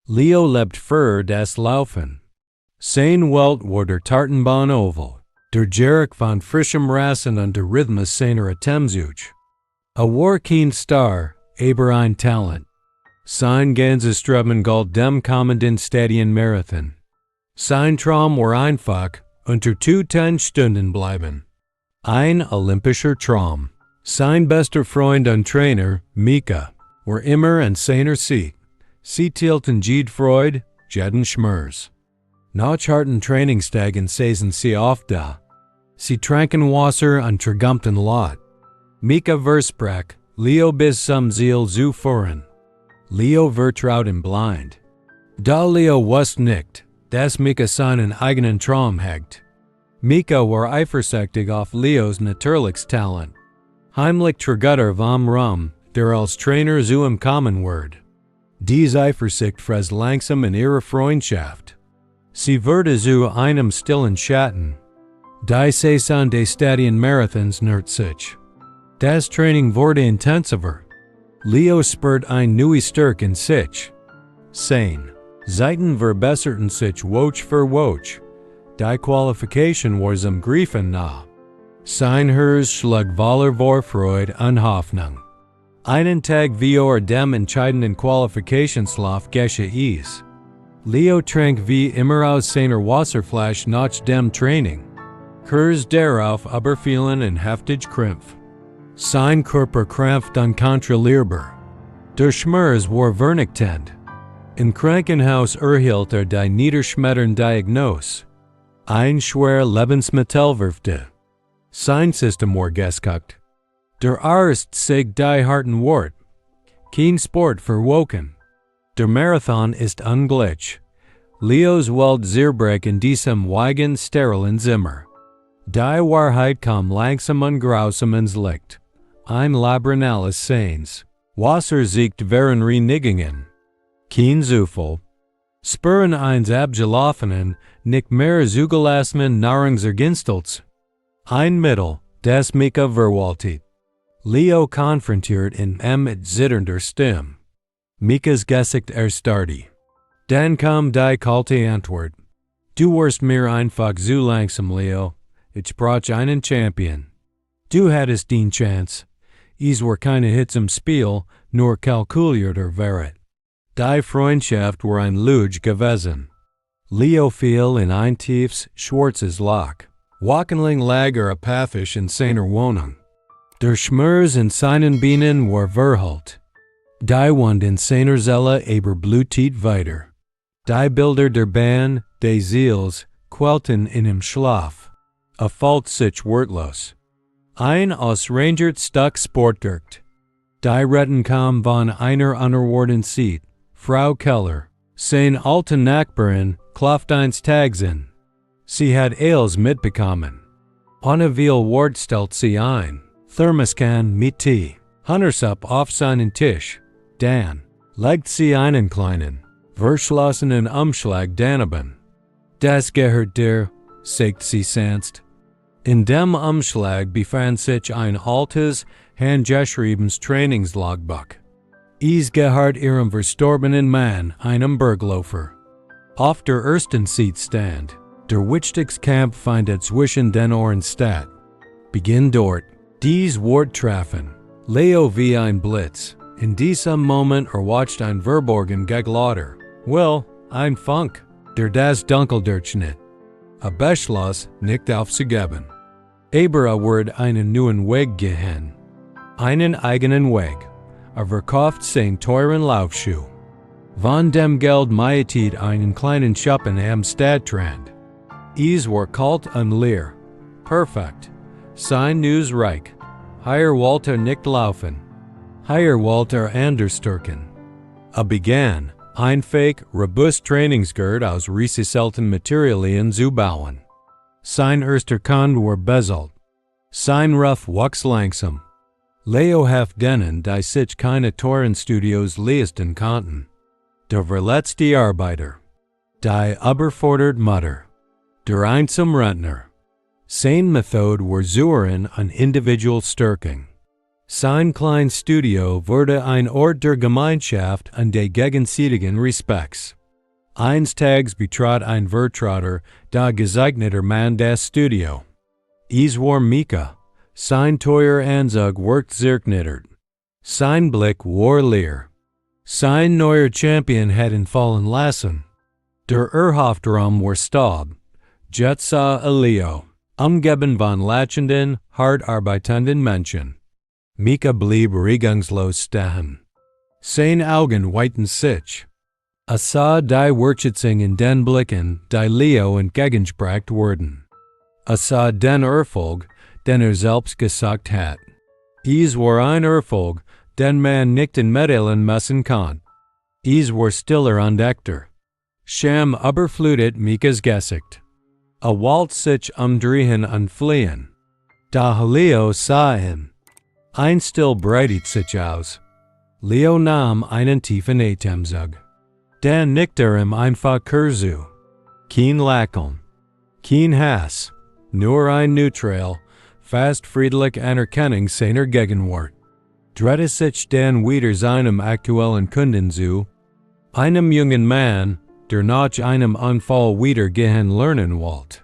Leo lebt für das Laufen. Sein Welt war der Tartenbahn oval, der Jerek von frischem Rassen und der Rhythmus seiner Atemzug. A war kein Star, aber ein Talent. Sein ganzes Streben galt dem kommenden Stadien Marathon. Sein Traum war einfach, unter 10 Stunden bleiben. Ein olympischer Traum. Sein bester Freund und Trainer, Mika, war immer an seiner Seite. Sie tielten jede Freude, jeden Schmerz. Nach harten Trainingstagen saßen sie oft da. Sie tranken Wasser und tragampten Lot. Mika versprach, Leo bis zum Ziel zu führen. Leo vertrauten blind. Da Leo wusste nicht, dass Mika seinen eigenen Traum hegt. Mika war eifersüchtig auf Leos natürliches Talent. Heimlich Trigutter vom Rum, der als Trainer zu ihm kommen wird. Dies Eifersucht fräst langsam in ihre Freundschaft. Sie wurde zu einem stillen Schatten. Die Saison des Stadien Marathons nährt sich. Das Training wurde intensiver. Leo spürt ein neues Stärke in sich. Sein Zeiten verbesserten sich Woche für Woche. Die Qualifikation war zum Griefen nah. Sein Herz schlug voller Vorfreude und Hoffnung. Einen Tag vor dem entscheidenden Qualifikationslauf geschah es. Leo trank wie immer aus seiner Wasserflasche nach dem Training. Kurz darauf aber fielen in heftig Krampf. Sein Körper krampfte unkontrollierbar. Der Schmerz war vernichtend. Im Krankenhaus erhielt die niederschmetternde Diagnose. Ein schwerer Lebensmittel wirfte. Sein System war geschockt. Der Arzt sagt die harten Wort. Kein Sport für Woken. Der Marathon ist ungleich. Leos Welt zerbrach in diesem weigen, sterilen Zimmer. Die Wahrheit kam langsam und grausam ins Licht. Ein Labrinales Seins. Wasser siegt wären Renigingen. Kein Zufall. Spüren eins abgelaufenen, nicht mehr zugelassenen Nahrungsergänzungsmittel. Ein Mittel, das Mika verwaltet. Leo konfrontiert in mit zitternder Stimme. Mika's Gesicht erstarrte. Dann kam die kalte Antwort. Du warst mir einfach zu langsam, Leo. Ich brauch einen Champion. Du hattest den Chance. Es war keine Hits im Spiel, nur kalkulierter Verrat. Die Freundschaft war ein Lüge gewesen. Leo fiel in ein tiefes, schwarzes Loch. Wochenlang lag apathisch in seiner Wohnung. Der Schmerz in seinen Beinen war verhüllt. Die Wund in seiner Seele aber blutet weiter. Die Bilder der Bahn, des Ziels, quellten in im Schlaf. Fühlt sich wortlos. Ein ausrangert Stück Sportdirt. Die Retten kam von einer unerwarteten Seat. Frau Keller, sein alte Nachbarin, klopft eins Tags in. Sie hat Ales mitbekommen. Ohne viel Wort stellt sie ein. Thermoskan mit Tee. Huntersup auf seinen Tisch. Dann legt sie einen kleinen, verschlossenen Umschlag daneben. Das gehört dir, sagt sie sanft. In dem Umschlag befand sich ein altes, handgeschriebenes Trainingslogbuch. Es gehört ihrem verstorbenen Mann, einem Bergläufer. Auf der ersten Seat stand, der Wichtigskampf findet zwischen den Ohren statt. Beginn dort. Dies Wort trafen. Leo wie ein Blitz. In diesem Moment erwacht ein Verborgen Geglader. Well, ein Funk, der das Dunkel durchschnitt. A Beschluss nicht aufzugeben. Aber wird einen neuen Weg gehen. Einen eigenen Weg. Verkauft seinen teuren Laufschuh. Von dem Geld mietet einen kleinen Schuppen am Stadtrand. Es war kalt und leer. Perfekt. Sein News reich. Hier wollte nicht laufen. Hier wollte andersturken. Begann, ein fake, robust Trainingsgurt aus recycelten Materialien zu bauen. Sein erster Kunde war bezahlt. Sein Ruf wuchs langsam. Leo half denen, die sich keine teuren Studios leisten konnten. Der verletzte Arbeiter. Die überforderte Mutter. Der einsame Rentner. Seine Methode war Zuhren an Individualstärkung. Sein klein Studio wurde ein Ort der Gemeinschaft und der gegenseitigen Respekts. Einstags betrat ein Vertrater, da gesegneter Mann das Studio. Es war Mika. Sein teuer Anzug worked zerknittert. Sein Blick war leer. Sein neuer Champion hätten fallen lassen. Der Erhoftraum war Staub. Jetsa Elio. Umgeben von lachenden, hart arbeitenden Menschen. Mika blieb regungslos stehen. Sein Augen weiten sich. Sah die Wertschätzung in den Blicken, die Leo entgegenspracht wurden. Sah den Erfolg, den selbst gesagt hat. Es war ein Erfolg, den man nicht mitteilen müssen kann. Es war stiller und echter. Scham überflutet Mikas Gesicht. Wollte sich umdrehen und fliehen. Da Leo sah ihn. Ein Still breitet sich aus. Leo nahm einen tiefen Atemzug. Dann nickte einfach kurzu. Kein Lächeln. Kein Hass. Nur ein neutral, fast friedlich Anerkennung seiner Gegenwart. Drehte sich dann wieder seinem aktuellen Kunden zu. Einem jungen Mann, der nach einem Unfall wieder gehen lernen wollte.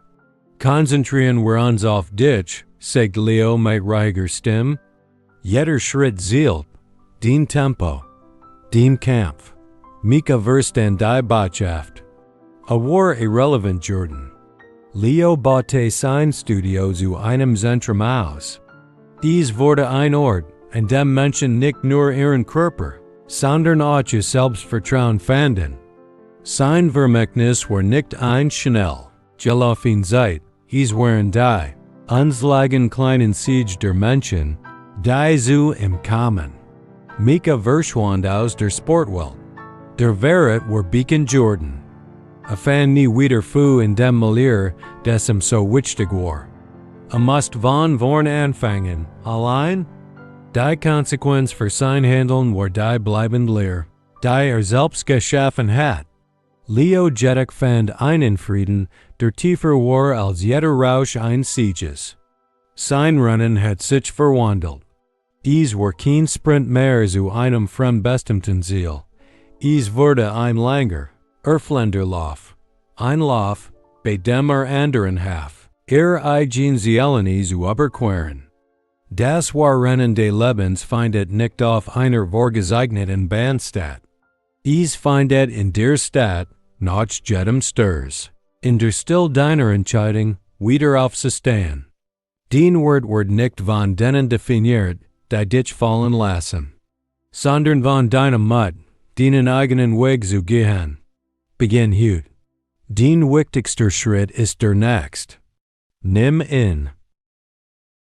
Konzentrieren wir uns auf dich, sagt Leo mit ruhiger Stimme. Jeder Schritt zählt, den Tempo, den Kampf. Mika verstand die Botschaft. War irrelevant Jordan. Leo baute sein Studio zu einem Zentrum aus. Es wurde ein Ort, an dem Menschen nicht nur ihren Körper, sondern auch ihr Selbstvertrauen fanden. Sein Vermächtnis war nicht ein schnell, gelaufen Zeit, es waren die, unslagen kleinen Siege der Menschen, die zu im Kamen. Mika verschwand aus der Sportwelt. Der Verrat war Beacon Jordan. Fan nie wieder fu in dem Milieu, das so wichtig war. Musst von vorn anfangen, allein? Die Konsequenz für sein Handeln war die bleibend leer, die selbst geschaffen hat. Leo Jedek fand einen Frieden, der tiefer war als jeder Rausch eines Sieges. Sein Rennen hat sich verwandelt. Es war kein Sprint mehr zu einem fremdbestimmten Ziel. Es wurde ein langer, erflender Lauf. Ein Lauf, bei dem anderen half, eigen Zielen zu überqueren. Das war Rennen des Lebens findet nicht auf einer vorgesegneten Bahn statt. Es findet in der Stadt, nach jedem Sturs, in der Still deiner Entscheidung, wieder aufzustehen. Den Wort wird nicht von denen definiert, die dich fallen lassen, sondern von deinem Mut, deinen eigenen Weg zu gehen. Beginn heute. Den wichtigster Schritt ist der nächste. Nimm in.